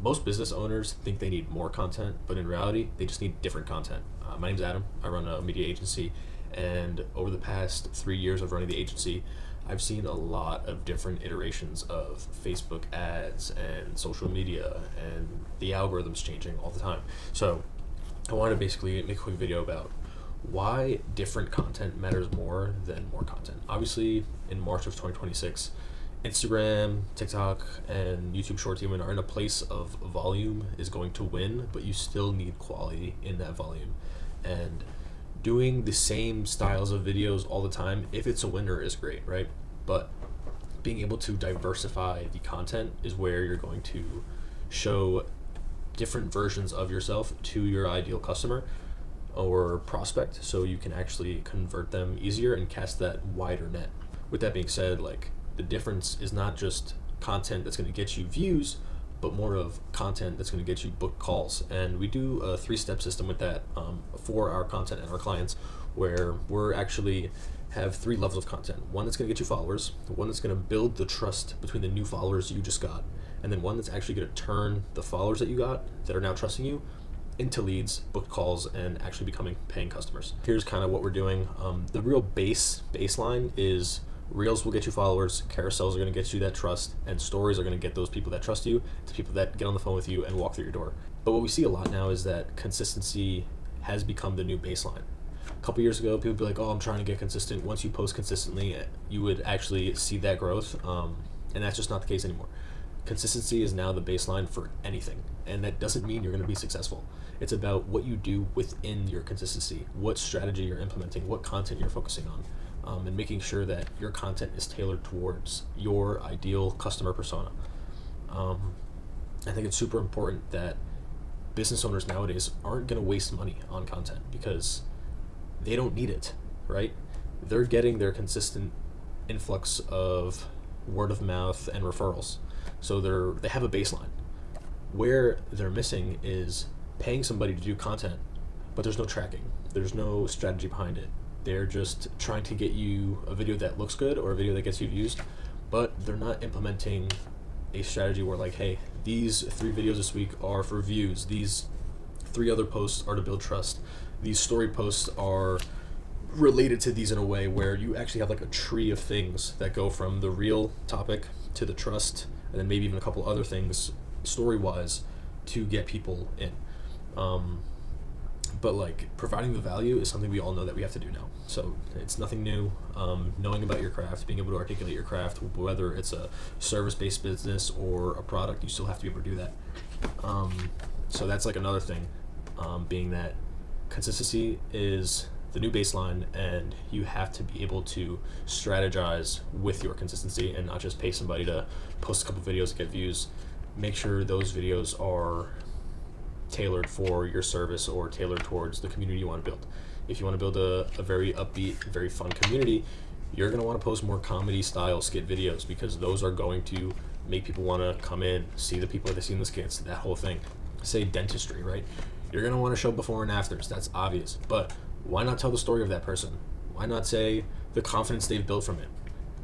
Most business owners think they need more content, but in reality, they just need different content. My name's Adam. I run a media agency, and over the past 3 years of running the agency, I've seen a lot of different iterations of Facebook ads and social media, and the algorithms changing all the time. So I wanted to basically make a quick video about why different content matters more than more content. Obviously, in March of 2026, Instagram, TikTok, and YouTube Shorts even are in a place of volume is going to win, but you still need quality in that volume. And doing the same styles of videos all the time, if it's a winner, is great, right? But being able to diversify the content is where you're going to show different versions of yourself to your ideal customer or prospect, so you can actually convert them easier and cast that wider net. With that being said, like, the difference is not just content that's going to get you views, but more of content that's going to get you booked calls. And we do a 3-step system with that for our content and our clients, where we're actually have 3 levels of content. One that's going to get you followers, one that's going to build the trust between the new followers you just got, and then one that's actually going to turn the followers that you got that are now trusting you into leads, booked calls, and actually becoming paying customers. Here's kind of what we're doing. The real baseline is Reels will get you followers, carousels are going to get you that trust, and stories are going to get those people that trust you to people that get on the phone with you and walk through your door. But what we see a lot now is that consistency has become the new baseline. A couple years ago, people would be like, oh, I'm trying to get consistent. Once you post consistently, you would actually see that growth, and that's just not the case anymore. Consistency is now the baseline for anything, and that doesn't mean you're going to be successful. It's about what you do within your consistency, what strategy you're implementing, what content you're focusing on, and making sure that your content is tailored towards your ideal customer persona. I think it's super important that business owners nowadays aren't going to waste money on content because they don't need it, right? They're getting their consistent influx of word of mouth and referrals. So they have a baseline. Where they're missing is paying somebody to do content, but there's no tracking. There's no strategy behind it. They're just trying to get you a video that looks good or a video that gets you views, but they're not implementing a strategy where, like, hey, these 3 videos this week are for views. These 3 other posts are to build trust. These story posts are related to these in a way where you actually have like a tree of things that go from the real topic to the trust, and then maybe even a couple other things story-wise to get people in. But like, providing the value is something we all know that we have to do now. So it's nothing new. Knowing about your craft, being able to articulate your craft, whether it's a service-based business or a product, you still have to be able to do that. So that's like another thing, being that consistency is the new baseline, and you have to be able to strategize with your consistency and not just pay somebody to post a couple videos to get views. Make sure those videos are tailored for your service or tailored towards the community you want to build. If you want to build a very upbeat, very fun community, you're going to want to post more comedy style skit videos, because those are going to make people want to come in, see the people that they see in the skits, that whole thing. Say dentistry, right? You're going to want to show before and afters. That's obvious. But why not tell the story of that person? Why not say the confidence they've built from it?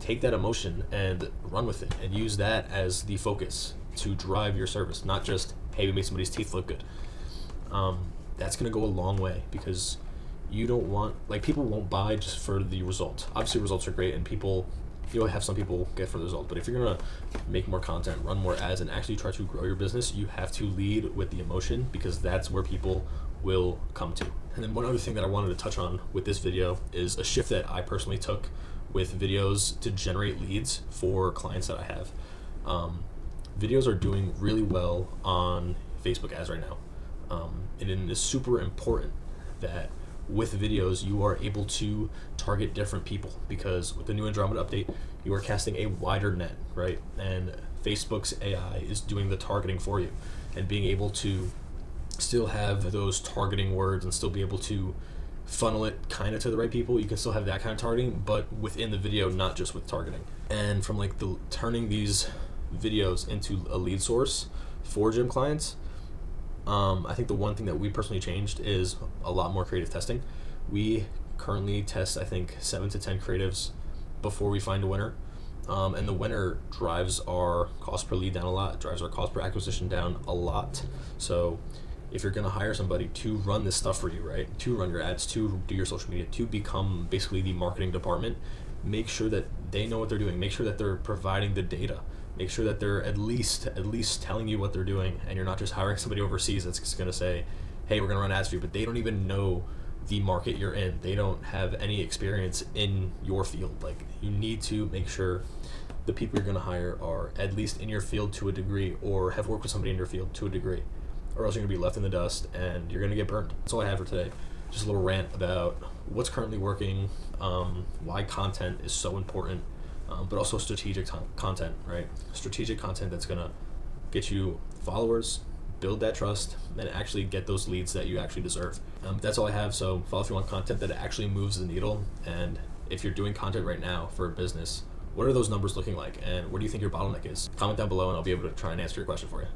Take that emotion and run with it, and use that as the focus to drive your service, not just, hey, we made somebody's teeth look good. That's going to go a long way, because you don't want, like, people won't buy just for the result. Obviously, results are great, and you'll have some people get for the result. But if you're going to make more content, run more ads, and actually try to grow your business, you have to lead with the emotion, because that's where people will come to. And then one other thing that I wanted to touch on with this video is a shift that I personally took with videos to generate leads for clients that I have. Videos are doing really well on Facebook ads right now. And it is super important that with videos you are able to target different people, because with the new Andromeda update, you are casting a wider net, right? And Facebook's AI is doing the targeting for you, and being able to still have those targeting words and still be able to funnel it kind of to the right people. You can still have that kind of targeting, but within the video, not just with targeting. And from like turning these videos into a lead source for gym clients, I think the one thing that we personally changed is a lot more creative testing. We currently test, I think, 7 to 10 creatives before we find a winner. And the winner drives our cost per lead down a lot, drives our cost per acquisition down a lot. So if you're going to hire somebody to run this stuff for you, right, to run your ads, to do your social media, to become basically the marketing department, make sure that they know what they're doing. Make sure that they're providing the data. Make sure that they're at least telling you what they're doing, and you're not just hiring somebody overseas that's just going to say, hey, we're going to run ads for you, but they don't even know the market you're in. They don't have any experience in your field. Like, you need to make sure the people you're going to hire are at least in your field to a degree, or have worked with somebody in your field to a degree, or else you're going to be left in the dust and you're going to get burned. That's all I have for today. Just a little rant about what's currently working, why content is so important, but also strategic content, right? Strategic content that's going to get you followers, build that trust, and actually get those leads that you actually deserve. That's all I have. So follow if you want content that actually moves the needle. And if you're doing content right now for a business, what are those numbers looking like? And what do you think your bottleneck is? Comment down below and I'll be able to try and answer your question for you.